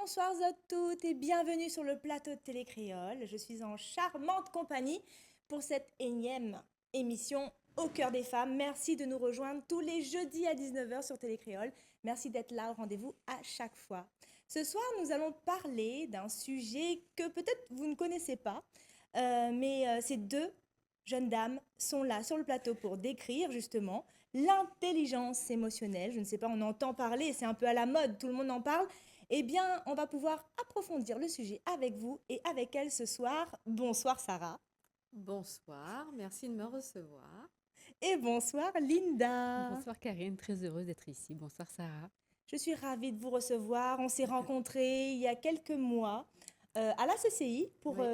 bonsoir à toutes et bienvenue sur le plateau de Télécréole. Je suis en charmante compagnie pour cette énième émission au cœur des femmes. Merci de nous rejoindre tous les jeudis à 19h sur Télécréole. Merci d'être là au rendez-vous à chaque fois. Ce soir, nous allons parler d'un sujet que peut-être vous ne connaissez pas, mais ces deux jeunes dames sont là sur le plateau pour décrire justement l'intelligence émotionnelle. Je ne sais pas, on entend parler, c'est un peu à la mode, tout le monde en parle. Eh bien, on va pouvoir approfondir le sujet avec vous et avec elle ce soir. Bonsoir Sarah. Bonsoir, merci de me recevoir. Et bonsoir Linda. Bonsoir Karine, très heureuse d'être ici. Bonsoir Sarah. Je suis ravie de vous recevoir. On s'est rencontrés il y a quelques mois à la CCI pour Oui.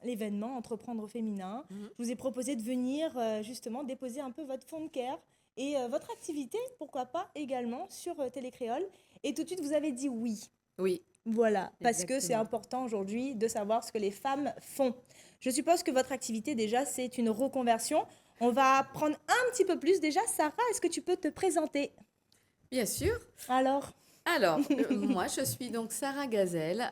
l'événement Entreprendre au féminin. Mhm. Je vous ai proposé de venir justement déposer un peu votre fond de cœur et votre activité, pourquoi pas, également sur Télécréole. Et tout de suite, vous avez dit oui. Oui, Voilà, parce que c'est Exactement. important aujourd'hui de savoir ce que les femmes font. Je suppose que votre activité, déjà, c'est une reconversion. On va apprendre un petit peu plus. Déjà, Sarah, est-ce que tu peux te présenter? bien sûr. Alors, Alors, moi, je suis donc Sarah Gazelle.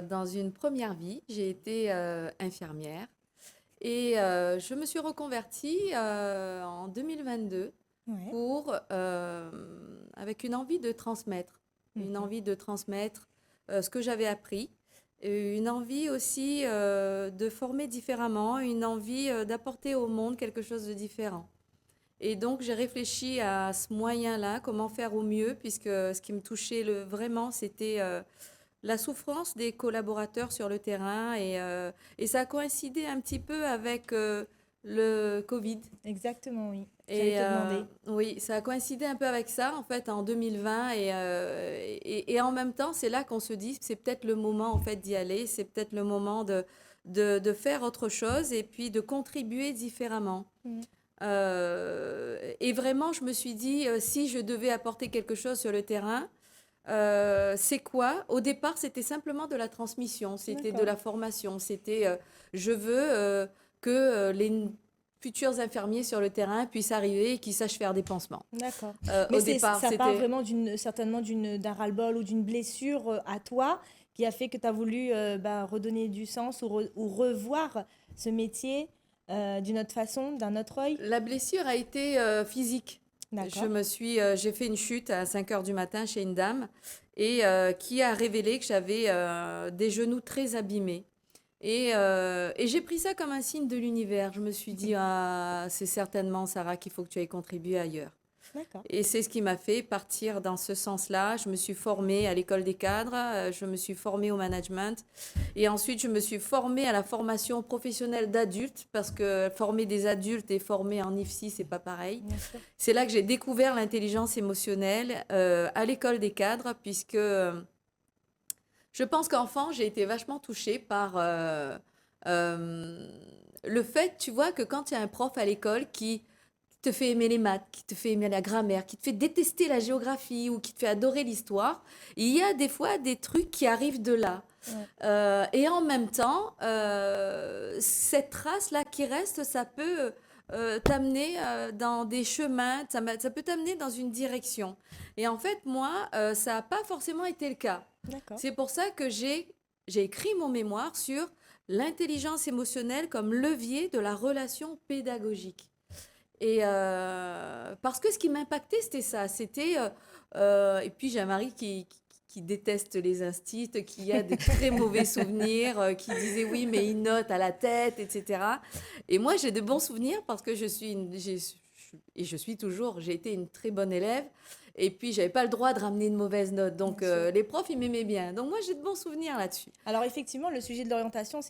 Dans une première vie, j'ai été infirmière et je me suis reconvertie en 2022 ouais. avec une envie de transmettre, une envie de transmettre ce que j'avais appris, et une envie aussi de former différemment, une envie d'apporter au monde quelque chose de différent. Et donc, j'ai réfléchi à ce moyen-là, comment faire au mieux, puisque ce qui me touchait vraiment, c'était la souffrance des collaborateurs sur le terrain. Et ça a coïncidé un petit peu avec le Covid. Exactement, oui. J'allais Et te demander. oui, ça a coïncidé un peu avec ça, en fait, en 2020. Et en même temps, c'est là qu'on se dit, c'est peut-être le moment, en fait, d'y aller. C'est peut-être le moment de faire autre chose et puis de contribuer différemment. Mm. Et vraiment, je me suis dit, si je devais apporter quelque chose sur le terrain, c'est quoi? Au départ, c'était simplement de la transmission, c'était de D'accord. la formation, c'était je veux que les futurs infirmiers sur le terrain puissent arriver et qu'ils sachent faire des pansements. D'accord. Au Mais départ, ça part c'était vraiment certainement d'un ras-le-bol ou d'une blessure à toi qui a fait que tu as voulu redonner du sens ou revoir ce métier d'une autre façon, d'un autre œil. la blessure a été physique. D'accord. J'ai fait une chute à 5 heures du matin chez une dame et qui a révélé que j'avais des genoux très abîmés. Et j'ai pris ça comme un signe de l'univers. Je me suis dit, ah, c'est certainement, Sarah, qu'il faut que tu ailles contribuer ailleurs. D'accord. Et c'est ce qui m'a fait partir dans ce sens-là. Je me suis formée à l'école des cadres, je me suis formée au management. Et ensuite, je me suis formée à la formation professionnelle d'adultes, parce que former des adultes et former en IFSI, c'est pas pareil. Bien sûr. C'est là que j'ai découvert l'intelligence émotionnelle à l'école des cadres, puisque je pense qu'enfant, j'ai été vachement touchée par euh, le fait, tu vois, que quand il y a un prof à l'école qui te fait aimer les maths, qui te fait aimer la grammaire, qui te fait détester la géographie ou qui te fait adorer l'histoire, il y a des fois des trucs qui arrivent de là. Ouais. Et en même temps, cette trace-là qui reste, ça peut t'amener dans des chemins, ça peut t'amener dans une direction. Et en fait, moi, ça n'a pas forcément été le cas. D'accord. C'est pour ça que j'ai écrit mon mémoire sur l'intelligence émotionnelle comme levier de la relation pédagogique. Et parce que ce qui m'impactait, c'était ça. Et puis j'ai un mari qui déteste les instits, qui a des très mauvais souvenirs, qui disait oui, mais il note à la tête, etc. Et moi, j'ai de bons souvenirs parce que je suis toujours, j'ai été une très bonne élève. Et puis, j'avais pas le droit de ramener une mauvaise note. Donc, Bien sûr. les profs, ils m'aimaient bien. Donc, moi, j'ai de bons souvenirs là-dessus. Alors effectivement, le sujet de l'orientation, on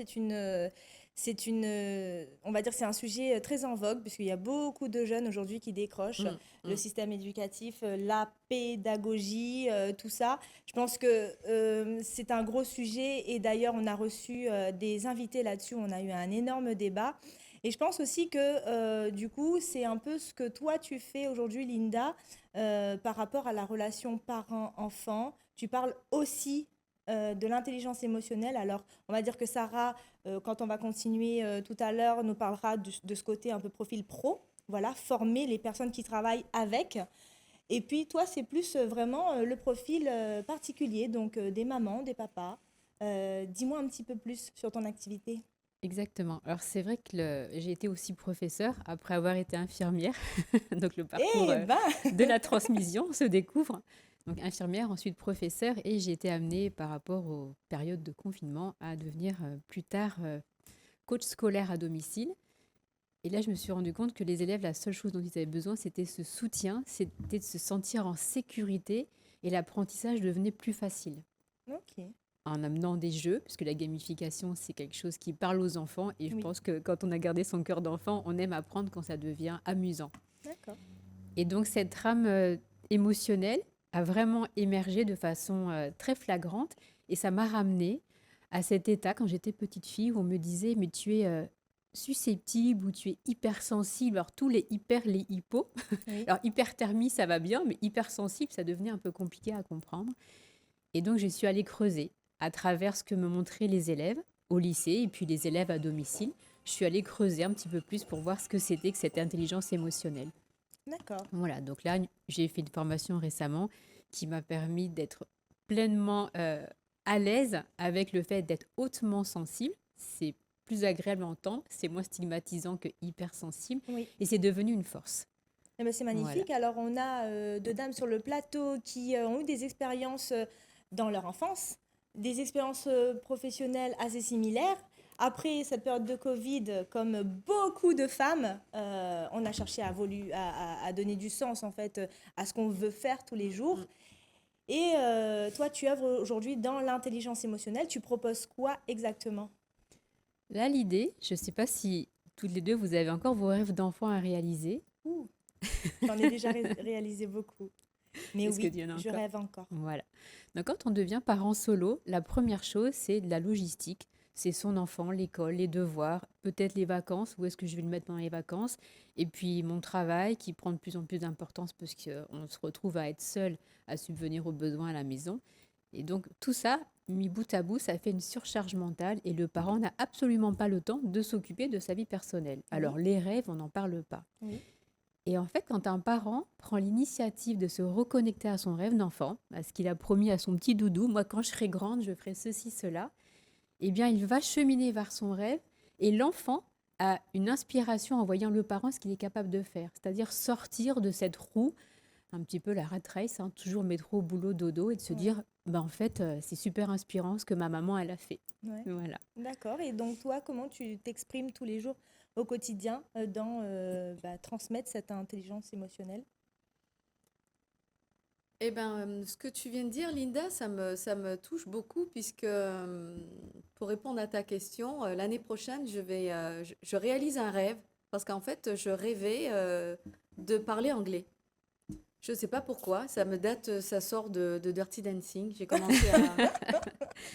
va dire, c'est un sujet très en vogue puisqu'il y a beaucoup de jeunes aujourd'hui qui décrochent Mm, le mm. système éducatif, la pédagogie, tout ça. Je pense que c'est un gros sujet et d'ailleurs on a reçu des invités là-dessus, on a eu un énorme débat. Et je pense aussi que du coup, c'est un peu ce que toi tu fais aujourd'hui, Linda, par rapport à la relation parent-enfant. Tu parles aussi de l'intelligence émotionnelle. Alors, on va dire que Sarah, quand on va continuer tout à l'heure, nous parlera de ce côté un peu profil pro. Voilà, former les personnes qui travaillent avec. Et puis toi, c'est plus vraiment le profil particulier, donc des mamans, des papas. Dis-moi un petit peu plus sur ton activité. Exactement. Alors c'est vrai que j'ai été aussi professeure après avoir été infirmière. Donc le parcours Eh ben, de la transmission se découvre. Donc infirmière, ensuite professeure, et j'ai été amenée par rapport aux périodes de confinement à devenir plus tard coach scolaire à domicile. Et là, je me suis rendu compte que les élèves, la seule chose dont ils avaient besoin, c'était ce soutien, c'était de se sentir en sécurité, et l'apprentissage devenait plus facile ok, en amenant des jeux, puisque la gamification, c'est quelque chose qui parle aux enfants. Et je oui, pense que quand on a gardé son cœur d'enfant, on aime apprendre quand ça devient amusant. d'accord. Et donc, cette trame émotionnelle a vraiment émergé de façon très flagrante. Et ça m'a ramenée à cet état, quand j'étais petite fille, où on me disait, mais tu es susceptible ou tu es hypersensible. Alors, tous les hyper, les hypos. Oui, Alors, hyperthermie, ça va bien, mais hypersensible, ça devenait un peu compliqué à comprendre. Et donc, je suis allée creuser à travers ce que me montraient les élèves au lycée et puis les élèves à domicile. Je suis allée creuser un petit peu plus pour voir ce que c'était que cette intelligence émotionnelle. d'accord. Voilà, donc là, j'ai fait une formation récemment qui m'a permis d'être pleinement à l'aise avec le fait d'être hautement sensible. C'est plus agréable à entendre, c'est moins stigmatisant que hypersensible Oui. et c'est devenu une force. Eh ben, c'est Voilà. magnifique. Alors, on a deux dames sur le plateau qui ont eu des expériences dans leur enfance, des expériences professionnelles assez similaires. Après cette période de Covid, comme beaucoup de femmes, on a cherché à donner du sens en fait à ce qu'on veut faire tous les jours. Et toi, tu œuvres aujourd'hui dans l'intelligence émotionnelle. Tu proposes quoi exactement? Là, l'idée, je ne sais pas si toutes les deux, vous avez encore vos rêves d'enfant à réaliser. Ouh, j'en ai déjà réalisé beaucoup. Mais Est-ce que oui, tu en as je encore? rêve encore. Voilà. Donc, quand on devient parent solo, la première chose, c'est de la logistique. C'est son enfant, l'école, les devoirs, peut-être les vacances, où est-ce que je vais le mettre pendant les vacances, et puis mon travail qui prend de plus en plus d'importance parce qu'on se retrouve à être seul à subvenir aux besoins à la maison. Et donc, tout ça, mis bout à bout, ça fait une surcharge mentale et le parent n'a absolument pas le temps de s'occuper de sa vie personnelle. Alors, Oui, les rêves, on n'en parle pas. oui, Et en fait, quand un parent prend l'initiative de se reconnecter à son rêve d'enfant, à ce qu'il a promis à son petit doudou, moi quand je serai grande, je ferai ceci, cela, eh bien il va cheminer vers son rêve et l'enfant a une inspiration en voyant le parent ce qu'il est capable de faire, c'est-à-dire sortir de cette roue, un petit peu la rat race, hein, toujours métro, boulot, dodo, et de se ouais, dire, ben, en fait, c'est super inspirant ce que ma maman, elle a fait. ouais. Voilà. D'accord. Et donc, toi, comment tu t'exprimes tous les jours au quotidien dans transmettre cette intelligence émotionnelle? Eh ben, ce que tu viens de dire, Linda, ça me touche beaucoup puisque, pour répondre à ta question, l'année prochaine, je réalise un rêve parce qu'en fait, je rêvais de parler anglais. Je ne sais pas pourquoi, ça sort de Dirty Dancing. J'ai commencé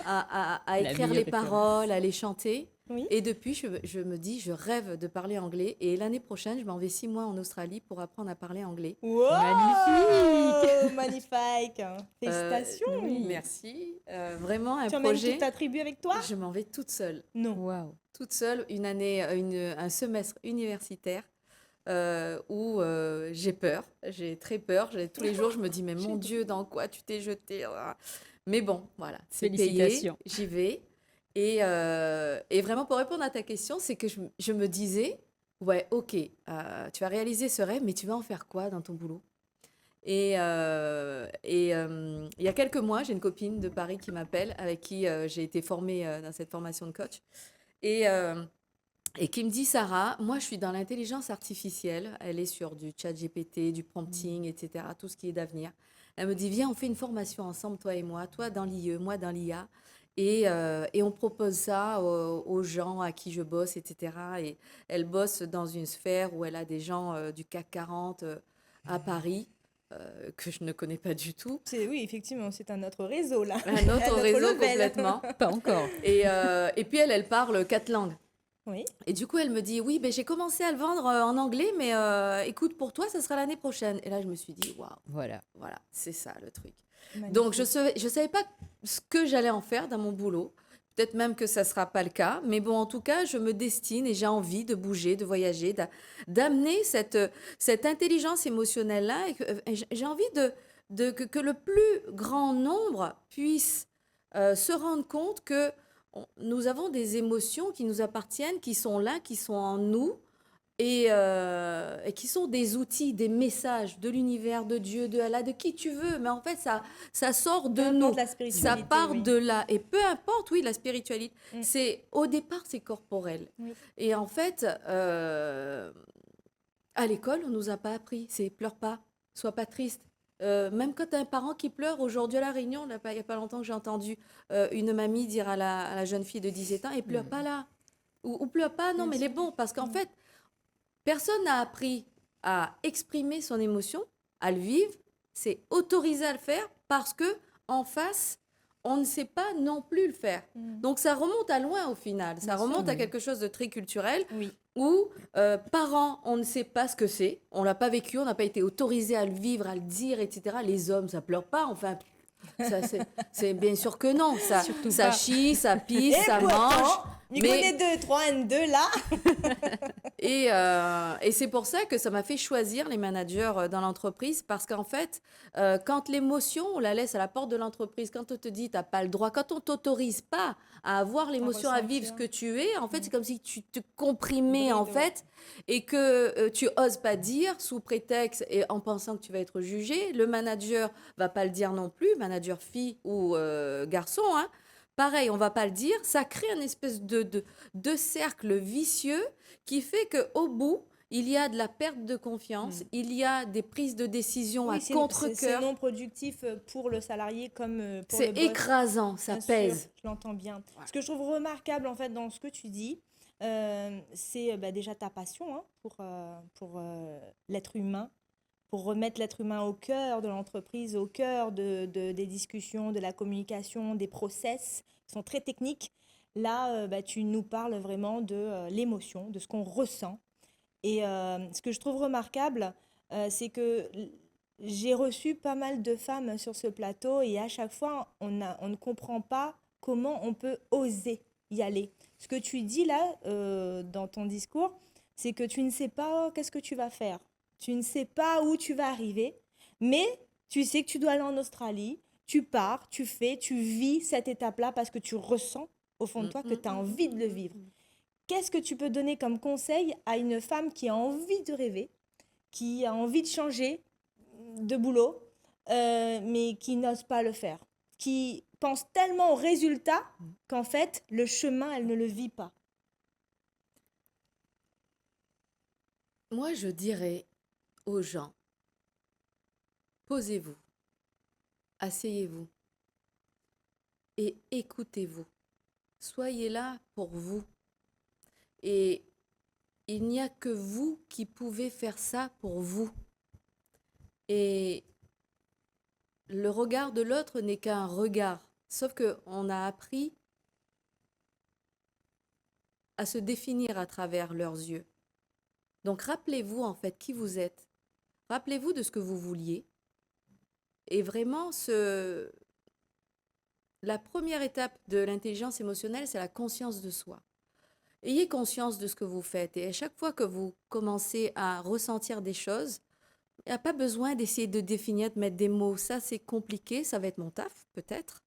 à La écrire meilleure les référence. paroles, à les chanter. Oui. Et depuis, je me dis, je rêve de parler anglais. Et l'année prochaine, je m'en vais 6 mois en Australie pour apprendre à parler anglais. Wow! Magnifique! Magnifique! Euh, Félicitations! Merci. Vraiment un Tu emmènes toute projet. ta tribu avec toi? Je m'en vais toute seule. Non. Waouh! Toute seule, une année, un semestre universitaire où j'ai peur. J'ai très peur. Tous les jours, je me dis, mais mon Dieu, dans quoi tu t'es jeté? Mais bon, voilà, c'est payé. Félicitations. J'y vais. Et vraiment, pour répondre à ta question, c'est que je me disais, ouais, ok, tu vas réaliser ce rêve, mais tu vas en faire quoi dans ton boulot? Il y a quelques mois, j'ai une copine de Paris qui m'appelle, avec qui j'ai été formée dans cette formation de coach, et, euh, et qui me dit, Sarah, moi je suis dans l'intelligence artificielle, elle est sur du chat GPT, du prompting, etc., tout ce qui est d'avenir. Elle me dit, viens, on fait une formation ensemble, toi et moi, toi dans l'IE, moi dans l'IA, et on propose ça aux gens à qui je bosse, etc. Et elle bosse dans une sphère où elle a des gens du CAC 40 à Paris, que je ne connais pas du tout. Oui, effectivement, c'est un autre réseau là. Un autre Un réseau level. complètement. Pas encore. Et puis elle parle 4 langues. Oui, Et du coup, elle me dit, oui, ben, j'ai commencé à le vendre en anglais, mais écoute, pour toi, ça sera l'année prochaine. Et là, je me suis dit, waouh, Voilà. voilà, c'est ça le truc. magnifique. Donc, je savais pas ce que j'allais en faire dans mon boulot. Peut-être même que ça ne sera pas le cas. Mais bon, en tout cas, je me destine et j'ai envie de bouger, de voyager, d'amener cette intelligence émotionnelle-là. Et j'ai envie que le plus grand nombre puisse se rendre compte que nous avons des émotions qui nous appartiennent, qui sont là, qui sont en nous et qui sont des outils, des messages de l'univers, de Dieu, de Allah, de qui tu veux. Mais en fait, ça sort Peu de importe nous. la Ça spiritualité, part oui. de là. Et peu importe, oui, la spiritualité, Mm. au départ, c'est corporel. Oui. Et en fait, à l'école, on nous a pas appris. C'est pleure pas, sois pas triste. Même quand tu as un parent qui pleure, aujourd'hui à La Réunion, il n'y a pas longtemps que j'ai entendu une mamie dire à la jeune fille de 17 ans, et pleure pas là. Ou pleure pas, non, Bien mais il est sûr. bon. Parce qu'en Mm. fait, personne n'a appris à exprimer son émotion, à le vivre. C'est autorisé à le faire parce que en face, on ne sait pas non plus le faire. Mm. Donc ça remonte à loin au final. Ça Bien sûr. remonte à quelque chose de très culturel Oui. où parents, on ne sait pas ce que c'est. On l'a pas vécu, on n'a pas été autorisé à le vivre, à le dire, etc. Les hommes, ça pleure pas. Enfin, ça, c'est bien sûr que non. Surtout Ça pas. chie, ça pisse, Et ça mange. pourtant, il mais- connaît 2, 3, N2 là. Et c'est pour ça que ça m'a fait choisir les managers dans l'entreprise parce qu'en fait, quand l'émotion, on la laisse à la porte de l'entreprise, quand on te dit tu n'as pas le droit, quand on t'autorise pas à avoir l'émotion, à vivre ce que tu es, en fait, c'est comme si tu te comprimais en Bride, ouais. fait et que tu oses pas dire sous prétexte et en pensant que tu vas être jugé. Le manager va pas le dire non plus, manager fille ou garçon, hein. Pareil, on va pas le dire. Ça crée un espèce de cercle vicieux qui fait qu'au bout, il y a de la perte de confiance, il y a des prises de décision à Oui, c'est contre-cœur. non productif pour le salarié comme pour le C'est boss. écrasant, ça Bien sûr, pèse. je l'entends bien. Ce que je trouve remarquable en fait dans ce que tu dis, c'est déjà ta passion hein, pour l'être humain, pour remettre l'être humain au cœur de l'entreprise, au cœur des discussions, de la communication, des process qui sont très techniques. Là, tu nous parles vraiment de l'émotion, de ce qu'on ressent. Et ce que je trouve remarquable, c'est que j'ai reçu pas mal de femmes sur ce plateau et à chaque fois, on ne comprend pas comment on peut oser y aller. Ce que tu dis là, dans ton discours, c'est que tu ne sais pas qu'est-ce que tu vas faire. Tu ne sais pas où tu vas arriver, mais tu sais que tu dois aller en Australie. Tu pars, tu fais, tu vis cette étape-là parce que tu ressens au fond de toi que tu as envie de le vivre. Qu'est-ce que tu peux donner comme conseil à une femme qui a envie de rêver, qui a envie de changer de boulot, mais qui n'ose pas le faire, qui pense tellement au résultat qu'en fait, le chemin, elle ne le vit pas. Moi, je dirais aux gens, posez-vous, asseyez-vous et écoutez-vous. Soyez là pour vous. Et il n'y a que vous qui pouvez faire ça pour vous. Et le regard de l'autre n'est qu'un regard. Sauf qu'on a appris à se définir à travers leurs yeux. Donc rappelez-vous en fait qui vous êtes. Rappelez-vous de ce que vous vouliez. Et vraiment, la première étape de l'intelligence émotionnelle, c'est la conscience de soi. Ayez conscience de ce que vous faites. Et à chaque fois que vous commencez à ressentir des choses, il n'y a pas besoin d'essayer de définir, de mettre des mots. Ça, c'est compliqué. Ça va être mon taf, peut-être,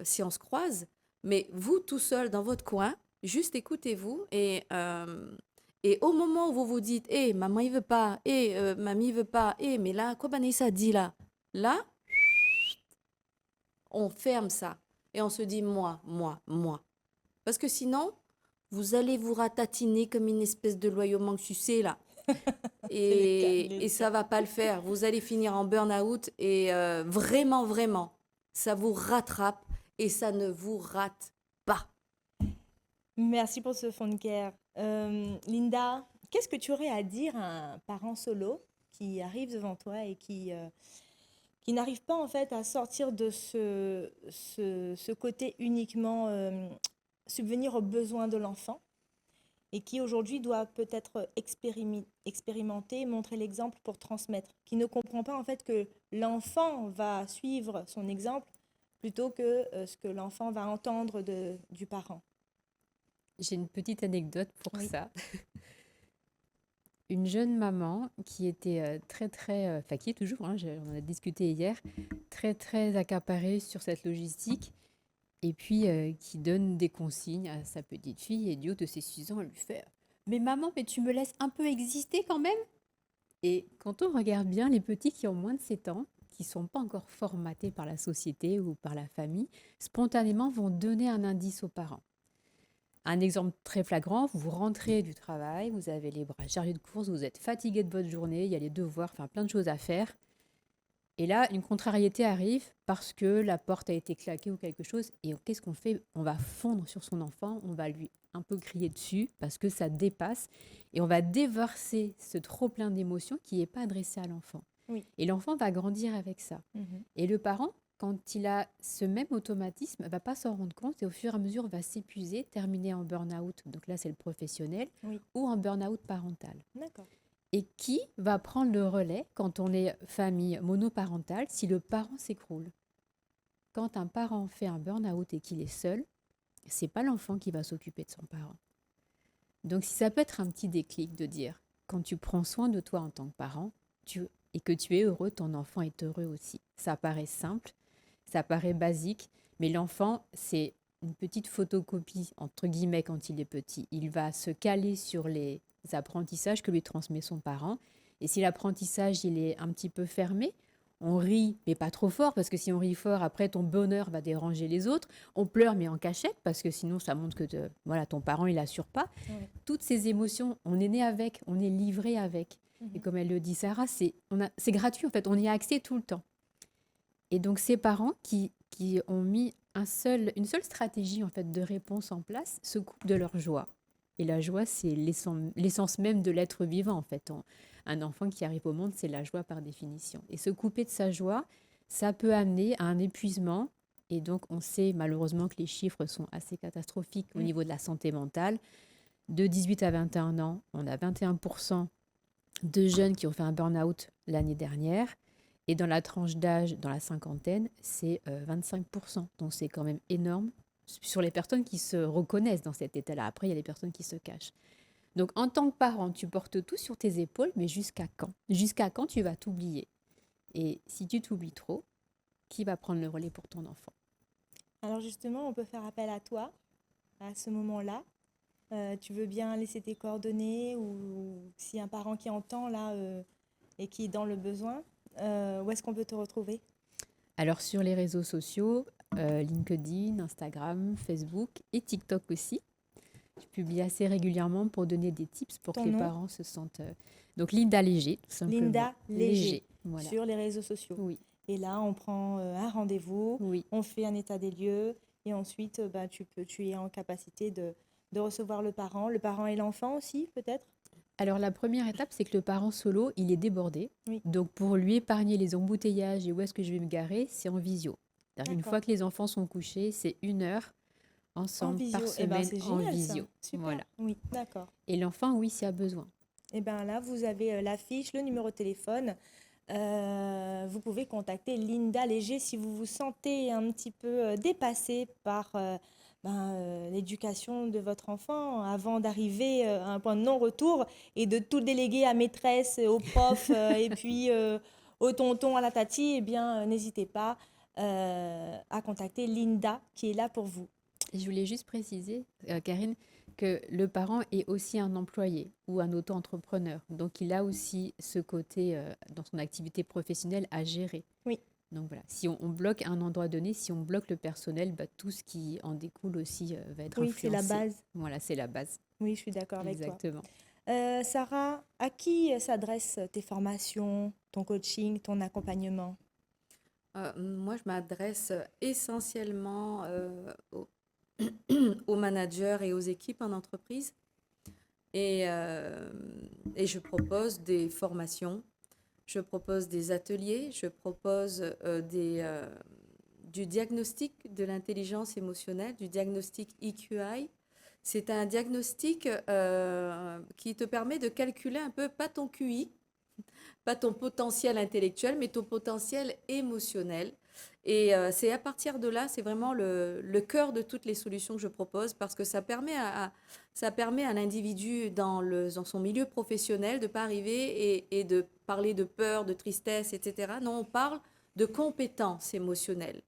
si on se croise. Mais vous, tout seul, dans votre coin, juste écoutez-vous. Et au moment où vous vous dites, « maman, il veut pas. Mamie, il veut pas. Mais là, quoi Vanessa dit là ?» Là, on ferme ça. Et on se dit, moi. Parce que sinon, vous allez vous ratatiner comme une espèce de loyau manque sucé, là. Et ça va pas le faire. Vous allez finir en burn-out et vraiment, ça vous rattrape et ça ne vous rate pas. Merci pour ce fond de cœur. Linda, qu'est-ce que tu aurais à dire à un parent solo qui arrive devant toi et qui n'arrive pas en fait à sortir de ce côté uniquement subvenir aux besoins de l'enfant et qui aujourd'hui doit peut-être expérimenter, montrer l'exemple pour transmettre, qui ne comprend pas en fait que l'enfant va suivre son exemple plutôt que ce que l'enfant va entendre du parent. J'ai une petite anecdote pour Oui. ça. Une jeune maman qui était très, très, enfin qui est toujours, hein, on a discuté hier, très, très accaparée sur cette logistique, et puis qui donne des consignes à sa petite fille, et du haut de ses 6 ans, elle lui fait Mais maman, mais tu me laisses un peu exister quand même? Et quand on regarde bien les petits qui ont moins de 7 ans, qui ne sont pas encore formatés par la société ou par la famille, spontanément vont donner un indice aux parents. Un exemple très flagrant, vous rentrez du travail, vous avez les bras chargés de courses, vous êtes fatigué de votre journée, il y a les devoirs, enfin plein de choses à faire. Et là, une contrariété arrive parce que la porte a été claquée ou quelque chose. Et qu'est-ce qu'on fait? On va fondre sur son enfant, on va lui un peu crier dessus parce que ça dépasse. Et on va déverser ce trop-plein d'émotions qui n'est pas adressé à l'enfant. Oui. Et l'enfant va grandir avec ça. Mhm. Et le parent, quand il a ce même automatisme, ne va pas s'en rendre compte et au fur et à mesure va s'épuiser, terminer en burn-out, donc là c'est le professionnel, Oui. ou en burn-out parental. D'accord. Et qui va prendre le relais quand on est famille monoparentale si le parent s'écroule? Quand un parent fait un burn-out et qu'il est seul, c'est pas l'enfant qui va s'occuper de son parent. Donc si ça peut être un petit déclic de dire, quand tu prends soin de toi en tant que parent, et que tu es heureux, ton enfant est heureux aussi. Ça paraît simple, ça paraît basique, mais l'enfant, c'est une petite photocopie, entre guillemets, quand il est petit. Il va se caler sur les apprentissages que lui transmet son parent. Et si l'apprentissage, il est un petit peu fermé, on rit, mais pas trop fort, parce que si on rit fort, après, ton bonheur va déranger les autres. On pleure, mais en cachette, parce que sinon, ça montre que voilà, ton parent, il n'assure pas. Ouais. Toutes ces émotions, on est né avec, on est livré avec. Et comme elle le dit, Sarah, c'est gratuit, en fait, on y a accès tout le temps. Et donc, ces parents qui ont mis une seule stratégie en fait, de réponse en place se coupent de leur joie. Et la joie, c'est l'essence même de l'être vivant, en fait. Un enfant qui arrive au monde, c'est la joie par définition. Et se couper de sa joie, ça peut amener à un épuisement. Et donc, on sait malheureusement que les chiffres sont assez catastrophiques au niveau de la santé mentale. De 18 à 21 ans, on a 21% de jeunes qui ont fait un burn-out l'année dernière. Et dans la tranche d'âge, dans la cinquantaine, c'est 25%. Donc c'est quand même énorme sur les personnes qui se reconnaissent dans cet état-là. Après, il y a les personnes qui se cachent. Donc en tant que parent, tu portes tout sur tes épaules, mais jusqu'à quand? Jusqu'à quand tu vas t'oublier? Et si tu t'oublies trop, qui va prendre le relais pour ton enfant? Alors justement, on peut faire appel à toi à ce moment-là. Tu veux bien laisser tes coordonnées ou si un parent qui entend là et qui est dans le besoin, où est-ce qu'on peut te retrouver? Alors sur les réseaux sociaux, LinkedIn, Instagram, Facebook et TikTok aussi. Je publie assez régulièrement pour donner des tips pour Ton que les nom? parents se sentent... Donc Linda Léger, tout simplement. Linda Léger, Voilà. sur les réseaux sociaux. Oui, Et là, on prend un rendez-vous, oui. on fait un état des lieux et ensuite, tu es en capacité de recevoir le parent et l'enfant aussi, peut-être? Alors la première étape, c'est que le parent solo, il est débordé. Oui. Donc pour lui épargner les embouteillages et où est-ce que je vais me garer, c'est en visio. C'est-à-dire, une D'accord. fois que les enfants sont couchés, c'est 1 heure En ensemble visio. par Eh ben, semaine c'est en génial, ça. visio. Super. Voilà. Oui, d'accord. Et l'enfant, oui, s'il y a besoin. Et bien là, vous avez l'affiche, le numéro de téléphone. Vous pouvez contacter Linda Léger si vous vous sentez un petit peu dépassé par l'éducation de votre enfant avant d'arriver à un point de non-retour et de tout déléguer à maîtresse, au prof et puis au tonton, à la tati. Eh bien, n'hésitez pas à contacter Linda qui est là pour vous. Et je voulais juste préciser, Karine, que le parent est aussi un employé ou un auto-entrepreneur. Donc, il a aussi ce côté dans son activité professionnelle à gérer. Oui. Donc, voilà. Si on bloque un endroit donné, si on bloque le personnel, tout ce qui en découle aussi va être Oui, influencé. c'est la base. Voilà, c'est la base. Oui, je suis d'accord avec toi. Exactement. Sarah, à qui s'adressent tes formations, ton coaching, ton accompagnement? Moi, je m'adresse essentiellement aux managers et aux équipes en entreprise. Et je propose des formations, je propose des ateliers, je propose du diagnostic de l'intelligence émotionnelle, du diagnostic EQI. C'est un diagnostic qui te permet de calculer un peu, pas ton QI, pas ton potentiel intellectuel, mais ton potentiel émotionnel. Et c'est à partir de là, c'est vraiment le cœur de toutes les solutions que je propose parce que ça permet à l'individu dans son milieu professionnel de ne pas arriver et de parler de peur, de tristesse, etc. Non, on parle de compétences émotionnelles.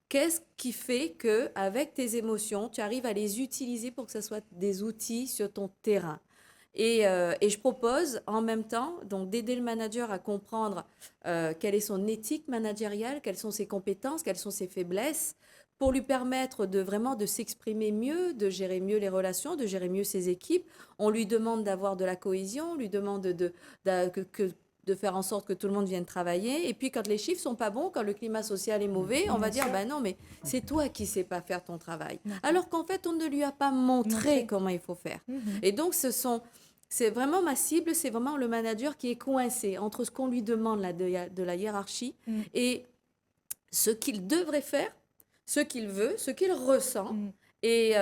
Qu'est-ce qui fait que, avec tes émotions, tu arrives à les utiliser pour que ce soit des outils sur ton terrain? Et je propose en même temps donc d'aider le manager à comprendre quelle est son éthique managériale, quelles sont ses compétences, quelles sont ses faiblesses, pour lui permettre de vraiment de s'exprimer mieux, de gérer mieux les relations, de gérer mieux ses équipes. On lui demande d'avoir de la cohésion, on lui demande de faire en sorte que tout le monde vienne travailler. Et puis quand les chiffres sont pas bons, quand le climat social est mauvais, on va dire, ben non, mais c'est toi qui sais pas faire ton travail. Alors qu'en fait, on ne lui a pas montré comment il faut faire. Et donc, c'est vraiment ma cible, c'est vraiment le manager qui est coincé entre ce qu'on lui demande de la hiérarchie et ce qu'il devrait faire, ce qu'il veut, ce qu'il ressent, et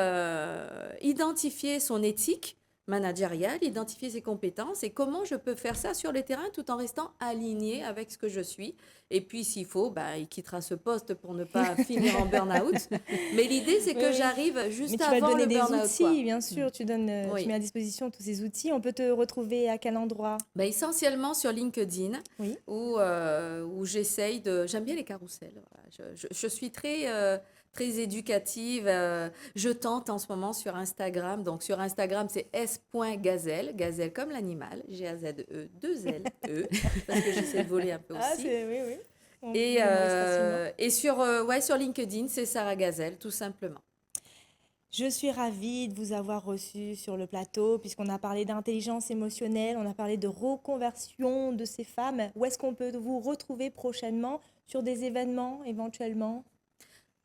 identifier son éthique managériale, identifier ses compétences et comment je peux faire ça sur le terrain tout en restant aligné avec ce que je suis. Et puis, s'il faut, bah, il quittera ce poste pour ne pas finir en burn-out. Mais l'idée, c'est que j'arrive juste avant le burn-out. Mais tu vas donner des outils, quoi. bien sûr. Tu mets à disposition tous ces outils. On peut te retrouver à quel endroit? Bah, essentiellement sur LinkedIn, Oui. où j'essaye de... J'aime bien les carousels. Voilà. Je suis très éducative. Je tente en ce moment sur Instagram. Donc, sur Instagram, c'est s.gazelle. Gazelle comme l'animal. G-A-Z-E, 2-L-E. Parce que j'essaie de voler un peu aussi. Oui. Et sur LinkedIn, c'est Sarah Gazelle, tout simplement. Je suis ravie de vous avoir reçu sur le plateau, puisqu'on a parlé d'intelligence émotionnelle, on a parlé de reconversion de ces femmes. Où est-ce qu'on peut vous retrouver prochainement sur des événements éventuellement?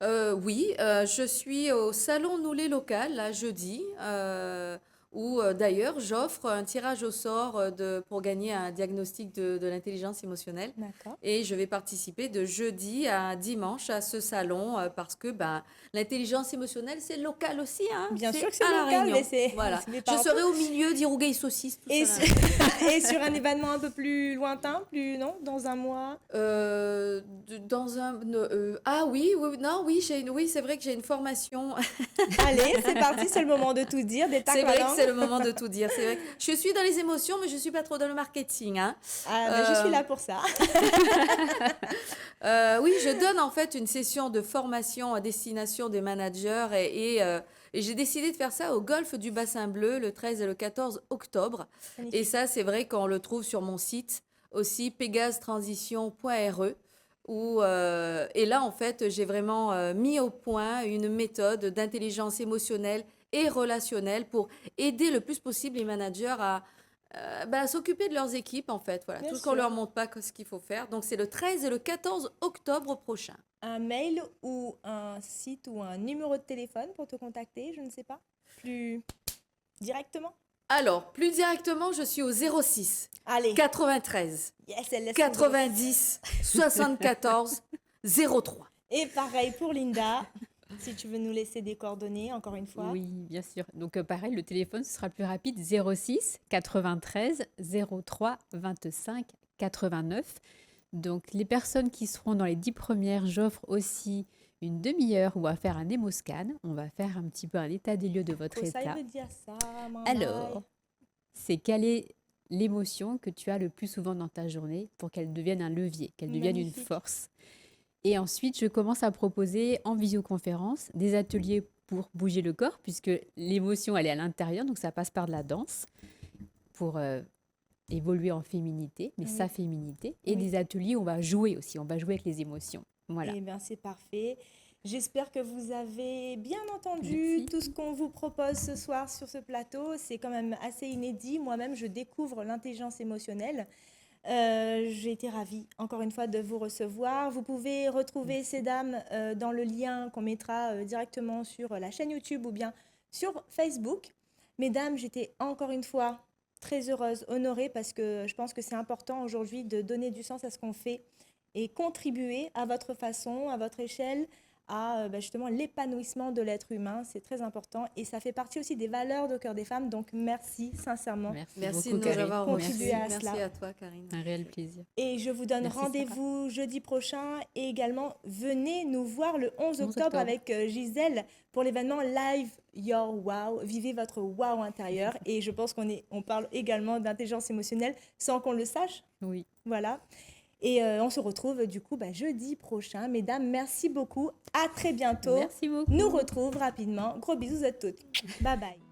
Oui, je suis au Salon Noulet local, là, jeudi, où d'ailleurs j'offre un tirage au sort pour gagner un diagnostic de l'intelligence émotionnelle. D'accord. Et je vais participer de jeudi à dimanche à ce salon parce que l'intelligence émotionnelle, c'est local aussi. Hein, Bien sûr que c'est à La local, Réunion. mais c'est Voilà. c'est Je partout. serai au milieu d'Irougay saucisse, tout Et ça. et sur un événement un peu plus lointain, non, dans un mois? Dans un... ah oui, oui, c'est vrai que j'ai une formation. Allez, c'est parti, c'est le moment de tout dire. Des tacs C'est la vrai que langue. c'est le moment de tout dire. C'est vrai que je suis dans les émotions, mais je ne suis pas trop dans le marketing. Hein. Je suis là pour ça. Oui, je donne en fait une session de formation à destination des managers et j'ai décidé de faire ça au Golfe du Bassin Bleu le 13 et le 14 octobre. Magnifique. Et ça, c'est vrai qu'on le trouve sur mon site aussi, pegasetransition.re. Et là, en fait, j'ai vraiment mis au point une méthode d'intelligence émotionnelle et relationnelle pour aider le plus possible les managers à s'occuper de leurs équipes, en fait. Voilà, Bien tout ce qu'on sûr. leur montre pas ce qu'il faut faire. Donc, c'est le 13 et le 14 octobre prochain. Un mail ou un site ou un numéro de téléphone pour te contacter, je ne sais pas. Plus directement? Alors, plus directement, je suis au 06 Allez. 93 Yes, elle laisse 90 74 03. Et pareil pour Linda, si tu veux nous laisser des coordonnées, encore une fois. Oui, bien sûr. Donc pareil, le téléphone, ce sera plus rapide, 06 93 03 25 89. Donc les personnes qui seront dans les 10 premières, j'offre aussi une demi-heure où on va faire un émoscan. On va faire un petit peu un état des lieux de votre Ça, état. il veut dire ça, maman. Alors, c'est quelle est l'émotion que tu as le plus souvent dans ta journée pour qu'elle devienne un levier, qu'elle devienne Magnifique. une force. Et ensuite, je commence à proposer en visioconférence des ateliers pour bouger le corps, puisque l'émotion, elle est à l'intérieur, donc ça passe par de la danse pour évoluer en féminité, mais Oui. sa féminité. Et Oui. des ateliers où on va jouer aussi, on va jouer avec les émotions. Voilà. Eh bien, c'est parfait. J'espère que vous avez bien entendu Merci. tout ce qu'on vous propose ce soir sur ce plateau. C'est quand même assez inédit. Moi-même, je découvre l'intelligence émotionnelle. J'ai été ravie, encore une fois, de vous recevoir. Vous pouvez retrouver ces dames dans le lien qu'on mettra directement sur la chaîne YouTube ou bien sur Facebook. Mesdames, j'étais encore une fois très heureuse, honorée, parce que je pense que c'est important aujourd'hui de donner du sens à ce qu'on fait et contribuer à votre façon, à votre échelle, justement l'épanouissement de l'être humain. C'est très important et ça fait partie aussi des valeurs de Cœur des femmes. Donc, merci sincèrement. Merci de beaucoup, nous Karine. avoir Contribuer reçus. à cela. Merci à toi, Karine. Un réel plaisir. Et je vous donne Merci, rendez-vous jeudi prochain. Et également, venez nous voir le 11 11 octobre octobre. avec Gisèle pour l'événement Live Your Wow. Vivez votre wow intérieur. Et je pense on parle également d'intelligence émotionnelle sans qu'on le sache. Oui. Voilà. Et on se retrouve du coup jeudi prochain. Mesdames, merci beaucoup. À très bientôt. Merci beaucoup. Nous retrouve rapidement. Gros bisous à toutes. Bye bye.